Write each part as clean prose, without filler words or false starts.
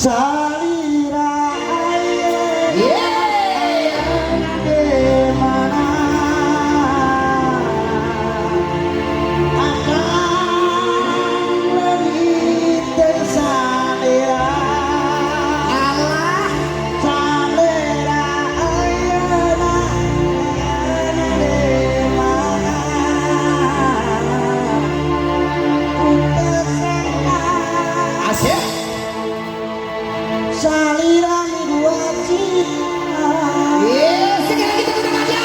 salira air mana akan mengintai salira Allah salira air mana asik salirang dua cinta. Sekali lagi tepuk tangan aja.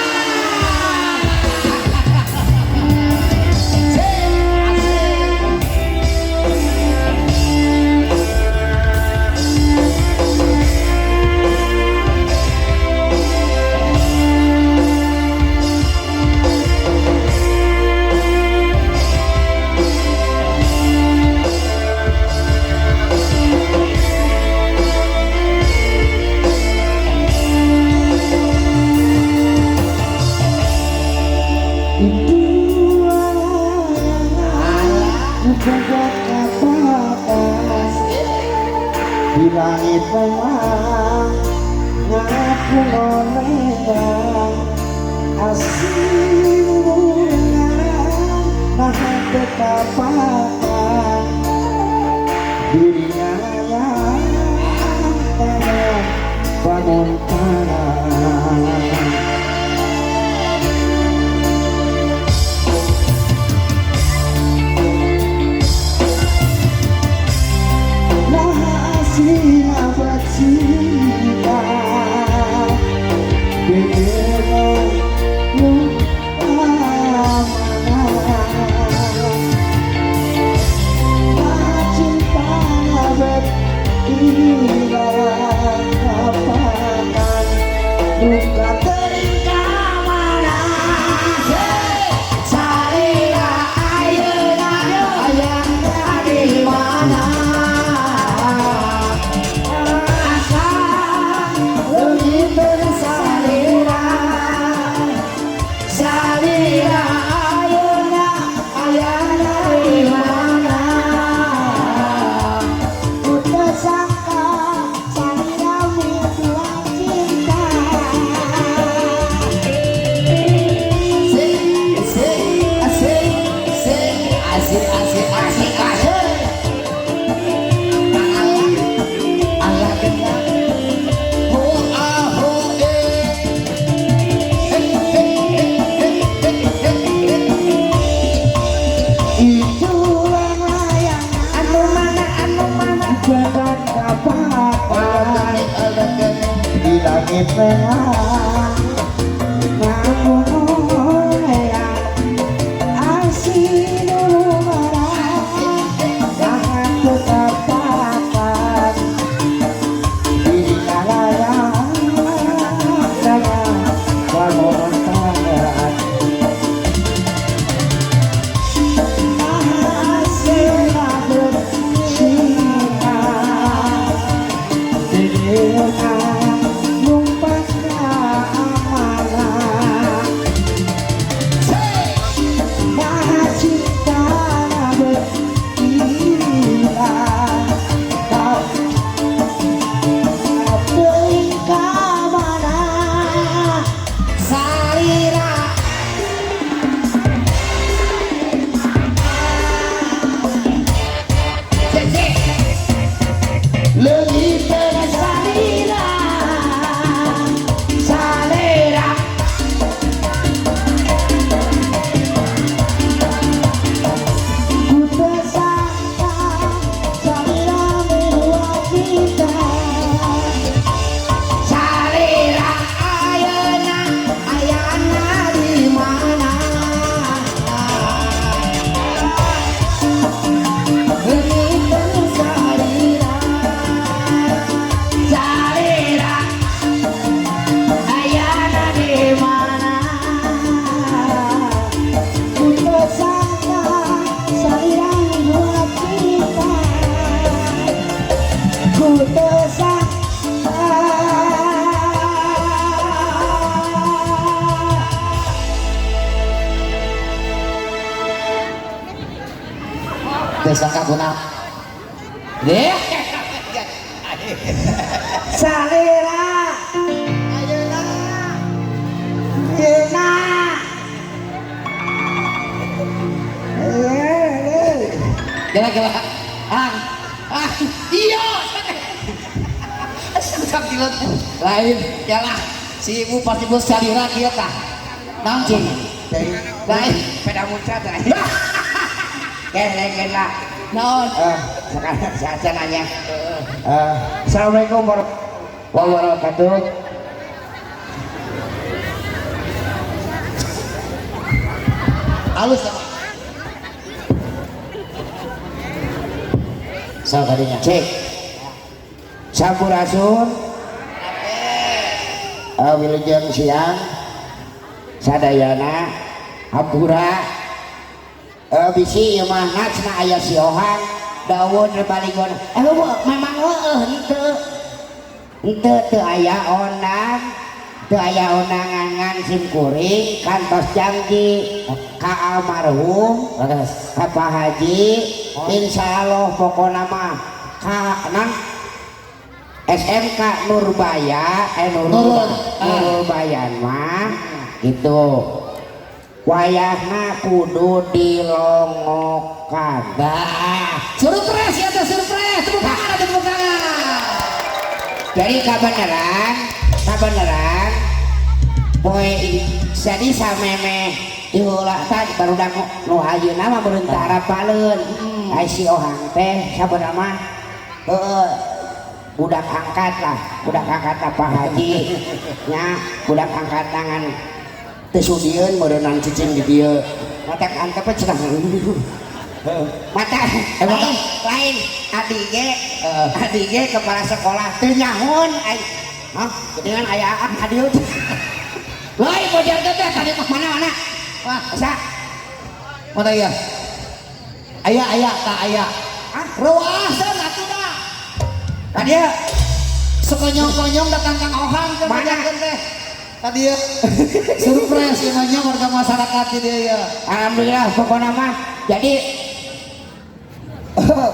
Di langit memang ngaku nonenang asing ngarang nah ketapakan dirinya yang tanah bangun tanah. Cinta dengan lupa mana cinta beribarat kapanan duka terika mana salira ayeuna yang dari mana langit merah namun yang asih dulu marah jangan ketapakan dirinya layak dengan bangun tangan hasilnya bersinar dirinya Desa Kaguna. Deh. salira ayeuna yeuna gila iya sampilan lain yalah si ibu pasti bos salira kieu tah naon cing lain peda muncrat lah naon sekarang saya nanya Assalamualaikum warahmatullahi wabarakatuh. halus sama So tadinya cek sampurasun wilujeng siang sadayana hampura bisi ieu mah cenah aya siohan daun rebaligon memang henteu teu aya ondang teu aya ondangan sim kuring kantos janji ka almarhum ka Pak Haji insyaallah pokona mah ka nan SMK Nurbaya Nurbayan mah gitu wayahna kudu dilongokan surprise ya teh surprise tepuk tangan jadi kabeneran boy jadi sameme diulah tadi barudak nu ayeuna mah beureun harapaleun ai si ohang teh sabenerna mah budak angkat Pak Haji nya budak angkat tangan teu sudieun meureunan cicing di dieu matak antep cenah mata lain adi ge kepala sekolah teu nyahoon ai dengan aya hadieu lain bojar teh tadi mana wah asa mana ya aya ruasan atuh tadi ya sekonyong-konyong datang kang ohang ke mana teh tadi ya surprise gimana warga masyarakat dia ya alhamdulillah pokoknya mah jadi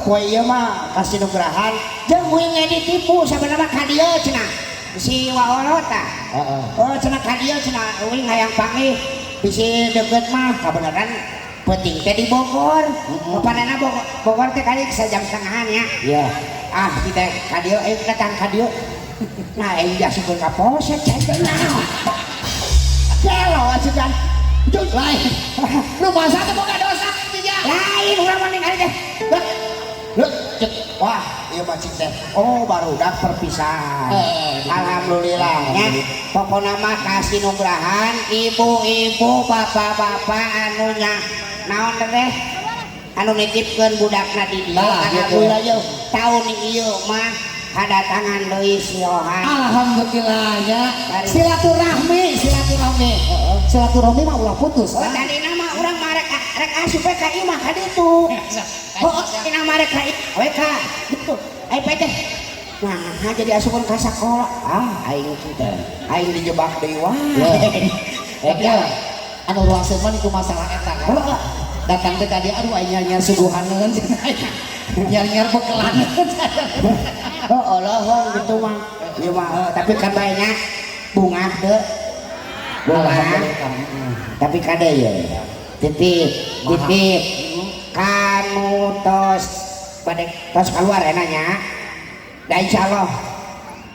poe ieu mah kasih nugrahan jeung muing ditipu sabenerna ka dieu cenah si waolo tah cenah ka dieu cenah uing hayang panggih bisi deukeut mah kabeneran penting teh di Bogor panana Bogor teh kali sajam setengahan ya iya kita kadio datang kadio nah dia suka ka polsek teh naon kelo ajudan lain rumah sakit boga dosa dia lain urang mah ningali teh wah ieu mah cik teh barudak perpisahan alhamdulillah nya pokona mah kasih nugrahan ibu-ibu bapak-bapak anu nya naon teh anu nitipkeun budakna di dieu alhamdulillah yeuh taun ieu mah kadatangan deui si Ohan alhamdulillah ya silaturahmi mah ulah putus tadina mah urang mah rek asup ka ieu mah ka ditu tina mah rek ka ka gitu ai teh nah jadi asupun ka sakola aing kitu aing dijebak deui wae anu ruaseun mah itu masalah eta kan datang teh tadi aduh aya nyar suguhaneun nyar bekelan Allah gitu mah ieu mah tapi kan bae nya bunga teu bunga tapi kade ya titip kanu tos keluar enanya da insyaallah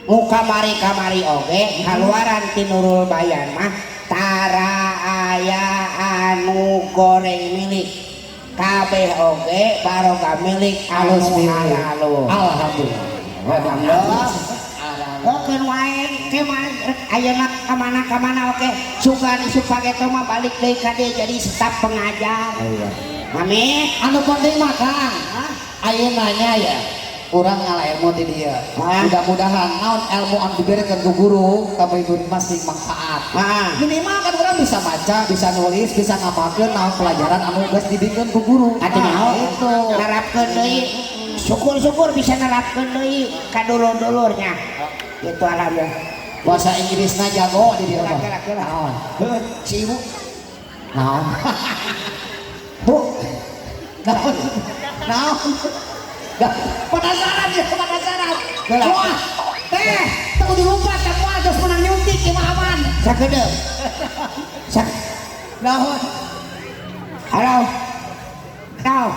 muka kamari oge kaluaran ti Nurul Bayan mah tara aya anu goreng milik kabeh oge barokah milik alus halus alhamdulillah keun wae ke ayeuna ka mana oke sugan supaya teh mah balik deui ka dieu jadi staf pengajar amin anu penting mah Kang ayeuna nya ya urang ngalailmu ti dieu mudah-mudahan naon ilmu anu diberikan ku guru tapi masih manfaat minimal kan urang bisa baca bisa nulis bisa ngapalkeun naon pelajaran anu geus dibikeun ku guru atuh naon itu narapkeun deui syukur-syukur bisa nerapkeun deui ka dulur-dulurnya gitu alhamdulillah bahasa Inggrisna jago di dieu mah naon si ibu naon bu naon penasaran Wah, teh, teu dilumpat semua geus menang nyuntik ieu mah aman. Sakedeuk. Naon? Halo. Halo.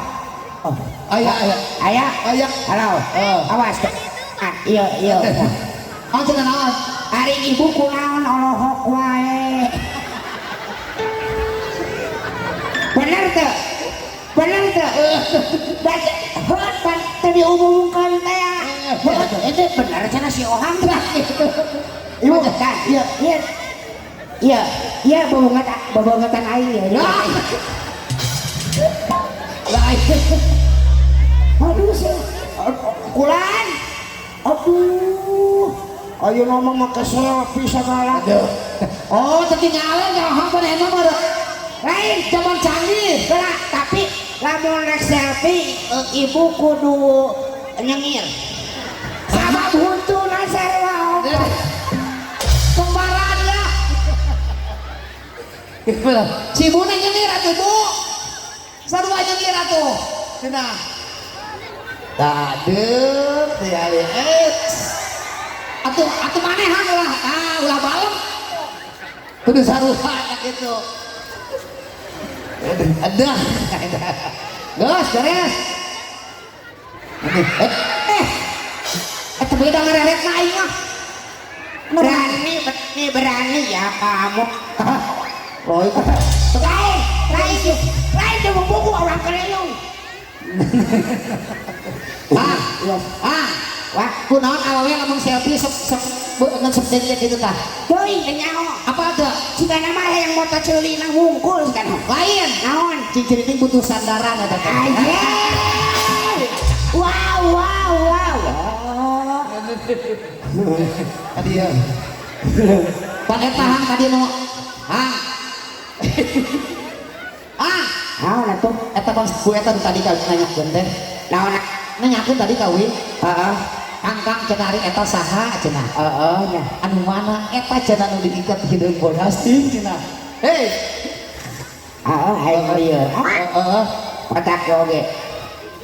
Oh, Aya. Halo. Awas. Iya. Cenah naon? Hari ibu kunaon olohok wae. Bener teu? Hot pan tadi umumkan teh ya. Itu bener cenah si Ohang teh. Ibu kan? Iya babongetan air ya. Aduh sih. Kulan. Aduh. Ayo ngomong make selfie segala. Oh, ketinggalan ya Ohang pada emang ada. Lain Zaman canggih. Belah, tapi lamun rek selfie ibu kudu nyengir. Sama buntu nasarwa. Kembaran ya. Si ibu nyengir atuh Bu. Sarua nyengir atuh. Cenah. Tadeup teh ali atuh manehan ulah balem. Kudu sarua kitu. Aduh. Gus, beres. Eta beda ngareret na aing mah. Berani ya kamu. Roy. Lain dia buku orang kerenyong. Wah, kunaon awewe lamun selfie sok ngan subjeknya gitu tah. Doi nyaho. Apa ada? Jika nama yang motor ceuli nang wungkul kan. Lain. Naon? Cincin ini butuh sandaran ada teh. Aja. Wow. Tadi ya. Pakai tahan tadi nu. Naon atuh? Eta bang gue eta tadi ka nanyakeun teh. Naon? Nanyakeun tadi kawin. Heeh. Kangkang cenari eta saha cenah. Nya. Anu mana eta cenah nu diikat hideung bodasting cenah. Hei. Aing ieu. Patak oge.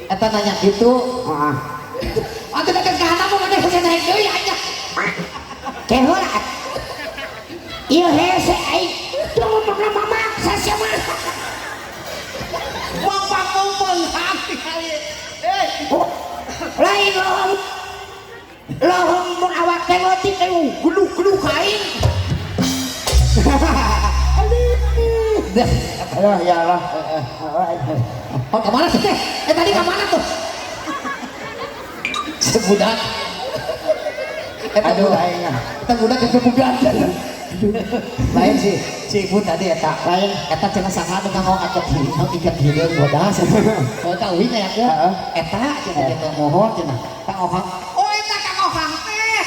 Eta nanya gitu. Heeh. Atuh deket ka hana mah maneh cenah deui anya. Keholat. Ieu hese aing teu pernah mamaksa sia mah. Mumpung hati kali. Lain lohong mun awak teh leutik teh guluk kain. Aduh ya Allah. Oh kemana sih teh? Tadi kemana tuh? Sebudak. Aduh aingnya. Eta budak kebudan. Lain sih, si ibu tadi eta lain eta cenah saha nu ngomong ikat hideung bodas. Kalau tahu nya ya. Eta cenah kita mohon cenah. Kang Ohang. Oh eta Kang Ohang teh.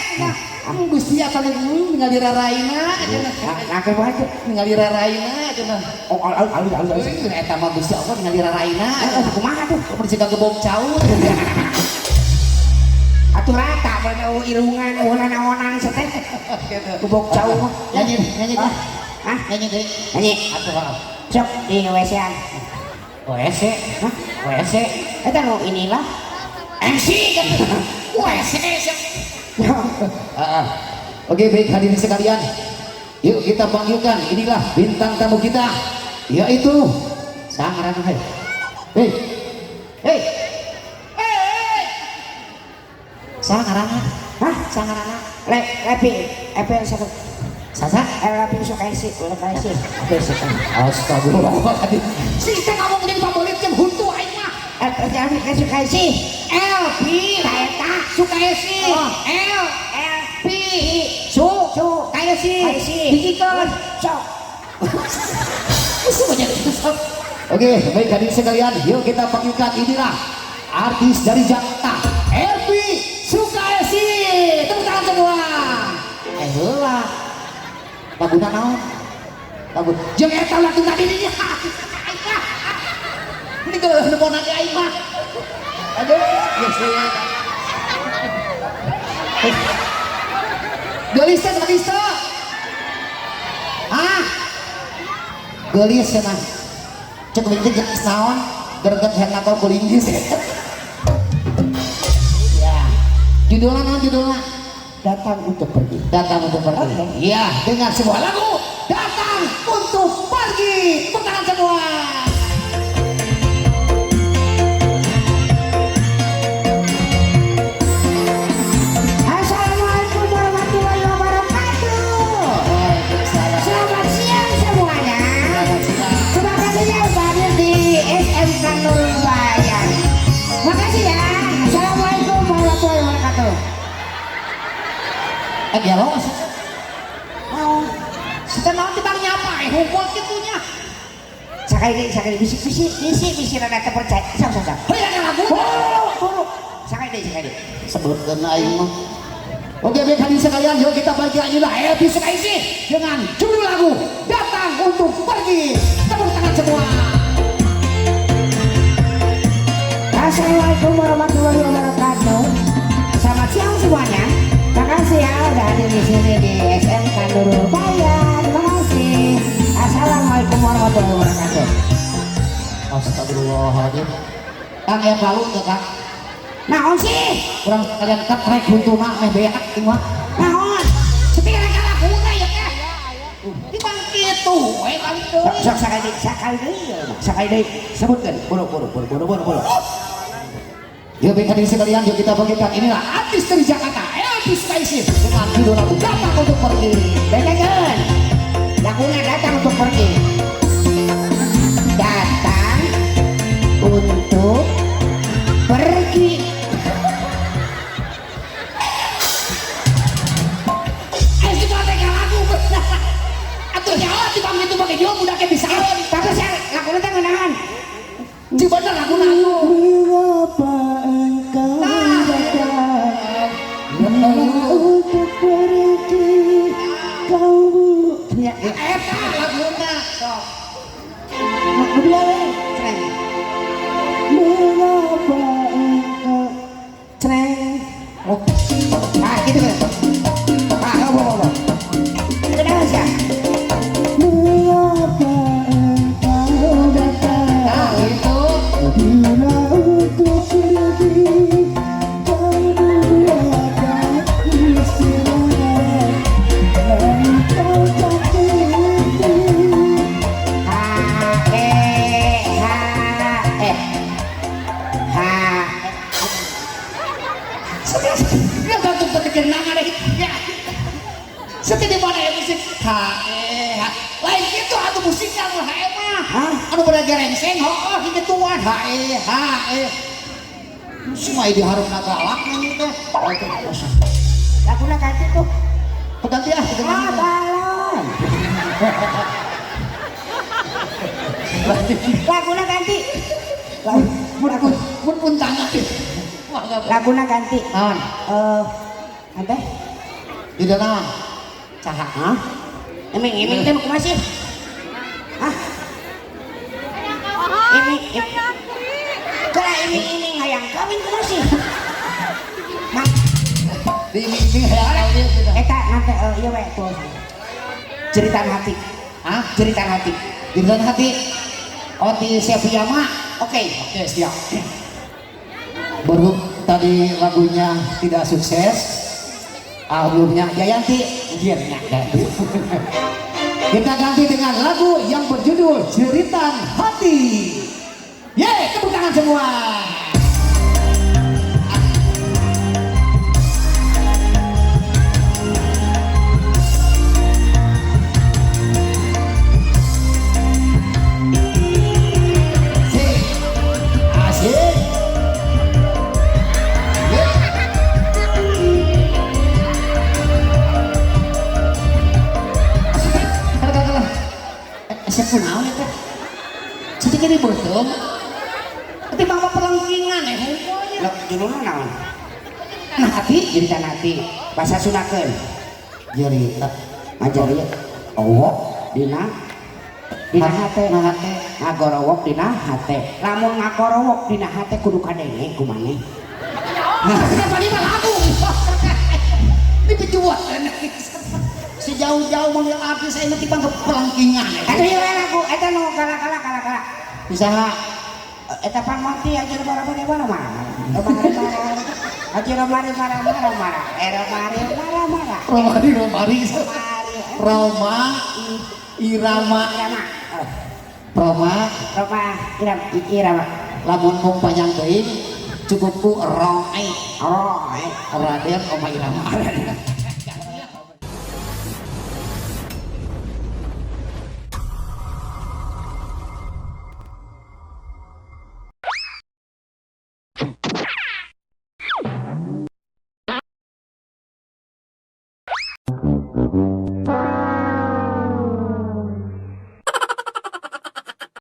Anu Gusti asa ningali raraina cenah. Ngake wae ningali raraina cenah. Oh alus. Eta mah Gusti Allah ningali raraina. Kumaha tuh? Seperti gebom caur. Atuh rata pada irungan naonan seteh. Kubok jauh. Nyanyi dah. Hah? Nyanyi deui. Nyanyi. Atuh. Sok di WC-an. WC. Hah? WC. Eta nu inilah MC kan. WC. Oke, baik hadirin sekalian. Yuk kita panggilkan inilah bintang tamu kita yaitu sang ngaranna hei. Hei. Sang ngaranna. Hah? Sangarana. Lepi satu. Sasa? Lepi sukaisi. Astagfirullahaladzim. Si teh ngomong di favorit yang huntu aing mah. Lepi sukaisi. Elpi Eta Sukaisi. LP Sukaisi. Digikeun. Sok. Oke, baik hadirin sekalian, yuk kita panggilkan inilah artis dari Jakarta, Elpi Sukaisi. Tepuk tangan semua. Heula. Laguna naon? Lagu jeung eta lagu tadi dinya. Ini geus nemona ge aing mah. Aduh, geus ya. Gelis teh gelis cenah. Cek leutik geus naon? Gerget hendak ku linggis. Ya. Judulnya Datang untuk pergi. Datang untuk pergi. Iya, dengan sebuah lagu Datang untuk pergi. Tepuk tangan semua. Assalamualaikum warahmatullahi wabarakatuh. Selamat siang semuanya. Terima kasih ya sudah hadir di SMK Nurul Bayan. Makasih ya. Assalamualaikum warahmatullahi wabarakatuh. Ya lo setelah nanti bang nyapa hukum gitunya Sakali bisi rada terpercaya. Sok. hei ada lagu Buru. Sakali. sebutkan aing mah. Oke baik hadirin sekalian, yuk kita balik lagi lah episode ini dengan judul lagu Datang untuk Pergi. Tepuk tangan semua. Assalamualaikum warahmatullahi wabarakatuh. Selamat siang semuanya. Terima kasih ya udah hadir di sini di SMK Nurul Bayan. Terima kasih. Assalamualaikum warahmatullahi wabarakatuh. Astagfirullahaladzim. Kang yang lalu tuh kang, Naon sih? kurang kalian ketrek buntuna meh beak mah. Naon? Sepi rek laguna ya teh. Di bang kitu, kali deui. Sok sakali deui. Sebutkan. Buru. Yuk baik hadirin sekalian, yuk kita bagikan inilah artis dari Jakarta, Elvis Kaisir dengan judul lagu Datang untuk Pergi. Dengarkan. Lagunya datang untuk pergi. Datang untuk pergi. Si teh lagu atuh nyawa di bang itu bagi dia budak bisa. Tapi saya lagunya teh ngeunangan. Di bener lagu naku. Mengapa engkau datang untuk pergi? Kau ya Eta laguna sok. Mengapa engkau cereng? Nah gitu kan. Bawa. Kenapa sih? Mengapa engkau datang? Nah itu Bila untuk pergi, kau membuatkan istirahat dan kau tak berhenti. dia gantung kekenangan deh. Ya. Seperti di mana ya musik? Lain gitu atau musiknya mah mah. Anu pada gerengseng, ini tuan semua di harum nagalak nih teh. Laguna ganti tuh. Peganti ah, Balon. Laguna ganti. Pun tangan. Laguna ganti. Naon? Apa? Di dalam Caha, hah? Iming teh kumaha sih? Hah? Iming. Kalau iming hayang kawin kumaha sih? Mak, di mimpi hayang dia. eta nanti ieu we tuh. Jeritan hati. Jeritan hati. Di dalam hati. Oh di Sevilla mah. Oke, Siap. Baru tadi lagunya tidak sukses. Albumnya Jayanti giatnya kita ganti dengan lagu yang berjudul Jeritan Hati. Tepuk tangan semua. Asik. Saya pun naon ya teh. Sedikit di betul. Tapi bawa pelengkingan ya hukumnya. lo judulnya naon? Nah hati. Jeritan hati. Bahasa Sundakeun. Jerita. Ngajari owok dina hate ngagorowok dina hate. Lamun ngagorowok dina hate kudu kadenge kumaneh. Kenapa ini mah lagu? Ini pejuat. Sejauh-jauh manggil artis saya nanti bang pelangkingan. Eta ieu lagu eta nu kala. Bisa Eta pangmati aja bara mana. Haji Romari marah-marah. Romari marah-marah. Romari. Roma Irama. Roma Irama. Lamun mung panjang teuing cukup ku Roai. Raden Oma Irama.